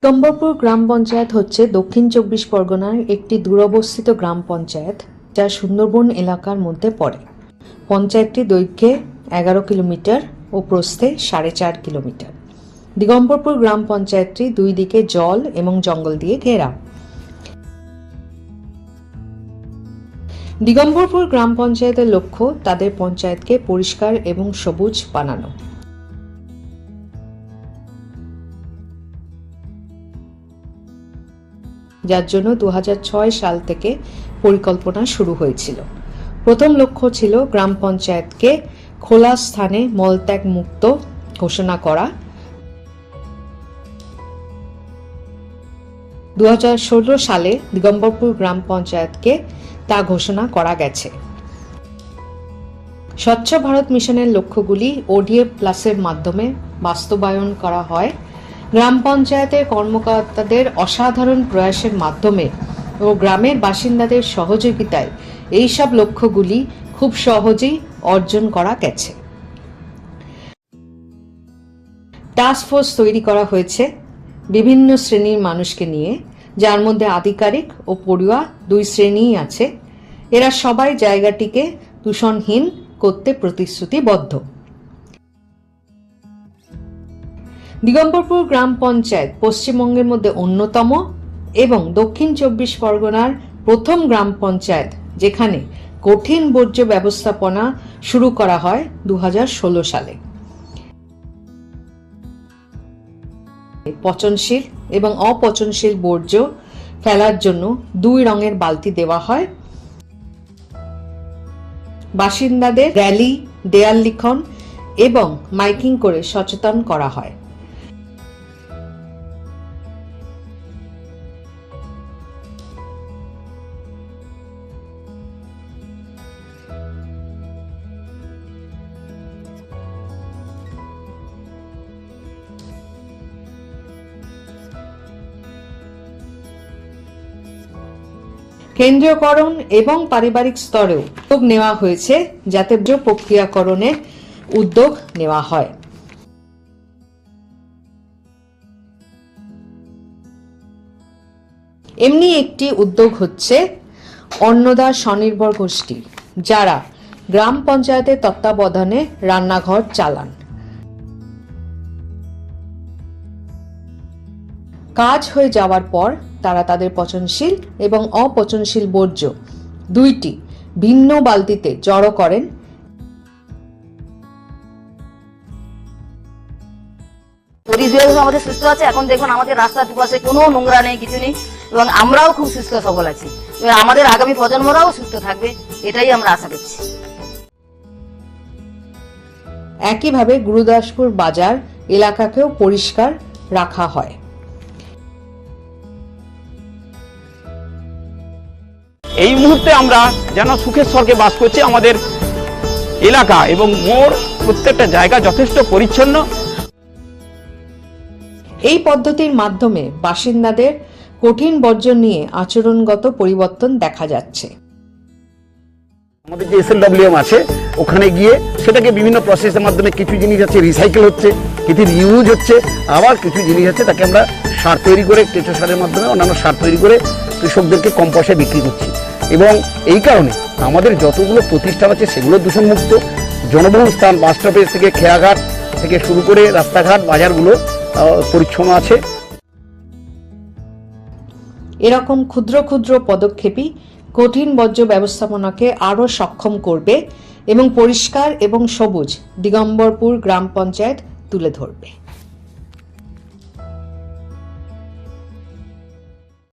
দিগম্বরপুর গ্রাম পঞ্চায়েত হচ্ছে দক্ষিণ চব্বিশ পরগনার একটি দূরবস্থিত গ্রাম পঞ্চায়েত যা সুন্দরবন এলাকার মধ্যে পড়ে। পঞ্চায়েতটি দৈর্ঘ্যে 11 কিলোমিটার ও প্রস্থে 4.5 কিলোমিটার। দিগম্বরপুর গ্রাম পঞ্চায়েতটি দুই দিকে জল এবং জঙ্গল দিয়ে ঘেরা। দিগম্বরপুর গ্রাম পঞ্চায়েতের লক্ষ্য তাদের পঞ্চায়েতকে পরিষ্কার এবং সবুজ বানানো। যার জন্য 2006 সাল থেকে পরিকল্পনা শুরু হয়েছিল। প্রথম লক্ষ্য ছিল গ্রাম পঞ্চায়েতকে খোলা স্থানে মলত্যাগ মুক্ত ঘোষণা করা। 2016 সালে দিগম্বরপুর গ্রাম পঞ্চায়েতকে তা ঘোষণা করা গেছে। স্বচ্ছ ভারত মিশনের লক্ষ্যগুলি ওডিএফ প্লাসের মাধ্যমে বাস্তবায়ন করা হয়। গ্রাম পঞ্চায়েতের কর্মকর্তাদের অসাধারণ প্রয়াসের মাধ্যমে ও গ্রামের বাসিন্দাদের সহযোগিতায় এইসব লক্ষ্যগুলি খুব সহজেই অর্জন করা গেছে। টাস্ক ফোর্স তৈরি করা হয়েছে বিভিন্ন শ্রেণীর মানুষকে নিয়ে, যার মধ্যে আধিকারিক ও পড়ুয়া দুই শ্রেণীই আছে। এরা সবাই জায়গাটিকে দূষণহীন করতে প্রতিশ্রুতিবদ্ধ। দিগম্বরপুর গ্রাম পঞ্চায়েত পশ্চিমবঙ্গের মধ্যে অন্যতম এবং দক্ষিণ চব্বিশ পরগনার প্রথম গ্রাম পঞ্চায়েত যেখানে কঠিন বর্জ্য ব্যবস্থাপনা শুরু করা হয় 2016 সালে। পচনশীল এবং অপচনশীল বর্জ্য ফেলার জন্য 2 রঙের বালতি দেওয়া হয়। বাসিন্দাদের র্যালি, দেয়াল লিখন এবং মাইকিং করে সচেতন করা হয়। কেন্দ্রীয়করণ এবং পারিবারিক স্তরেও উদ্যোগ নেওয়া হয়েছে যাতে প্রক্রিয়াকরণের উদ্যোগ নেওয়া হয়। এমনি একটি উদ্যোগ হচ্ছে অন্নদা স্বনির্ভর গোষ্ঠী, যারা গ্রাম পঞ্চায়েতের তত্ত্বাবধানে রান্নাঘর চালান। কাজ হয়ে যাওয়ার পর তারা তাদের পচনশীল এবং অপচনশীল বর্জ্য 2টি ভিন্ন বালতিতে জড়ো করেন। পরিবেশ আমাদের সুস্থ আছে। এখন দেখুন আমাদের রাস্তার দুপাশে কোনো নোংরা নেই, কিছু নেই, এবং আমরাও খুব সুস্থ সবল আছি। আমাদের আগামী প্রজন্মরাও সুস্থ থাকবে, এটাই আমরা আশা করছি। একইভাবে গুরুদাসপুর বাজার এলাকাকেও পরিষ্কার রাখা হয়। এই মুহূর্তে আমরা যেন সুখের স্বর্গে বাস করছি। আমাদের এলাকা এবং মোড় প্রত্যেকটা জায়গা যথেষ্ট পরিচ্ছন্ন। এই পদ্ধতির মাধ্যমে বাসিন্দাদের কঠিন বর্জ্য নিয়ে আচরণগত পরিবর্তন দেখা যাচ্ছে। আমাদের যে SLWM আছে ওখানে গিয়ে সেটাকে বিভিন্ন প্রসেসের মাধ্যমে কিছু জিনিস আছে রিসাইকেল হচ্ছে, কিছু রিউজ হচ্ছে, আবার কিছু জিনিস আছে তাকে আমরা সার তৈরি করে, কেঁচো সারের মাধ্যমে অন্যান্য সার তৈরি করে কৃষকদেরকে কম পয়সায় বিক্রি করছি। এবং এই কারণে আমাদের যতগুলো প্রতিষ্ঠান আছে সেগুলো দূষণমুক্ত। জনবহুল স্থান, বাস স্টপেজ থেকে খেয়াঘাট থেকে শুরু করে রাস্তাঘাট, বাজারগুলো পরিচ্ছন্ন আছে। এরকম ক্ষুদ্র ক্ষুদ্র পদক্ষেপই কঠিন বর্জ্য ব্যবস্থাপনাকে আরও সক্ষম করবে এবং পরিষ্কার এবং সবুজ দিগম্বরপুর গ্রাম পঞ্চায়েত তুলে ধরবে।